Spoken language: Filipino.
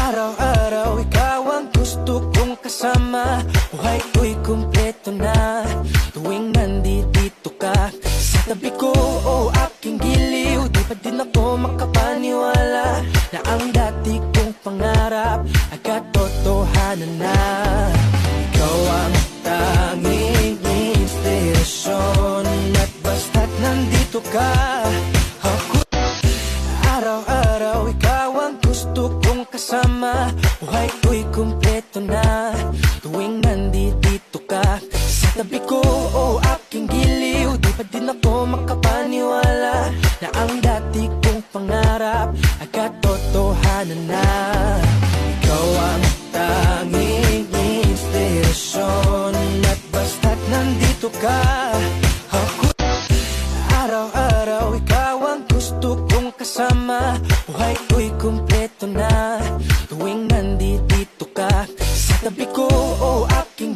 Araw-araw ikaw ang gusto kong kasama. Buhay ko'y kumpleto na tuwing nandito ka sa tabi ko. O aking giliw, di pa din ako makapaniwala na ang dati kong pangarap ay katotohanan na. Ikaw ang tanging inspirasyon at basta't nandito ka, ako. Araw-araw ikaw ang gusto kong kasama. Buhay ko'y kumpleto na tuwing nandito ka sa tabi ko. O aking giliw, di pa din ako makapaniwala na ang dati kong pangarap ay katotohanan na. Ikaw ang tanging inspirasyon at basta't nandito ka, ako. Araw-araw ikaw ang gusto kong kasama. Buhay ko'y kumpleto na tuwing nandito ka sa tabi ko. O aking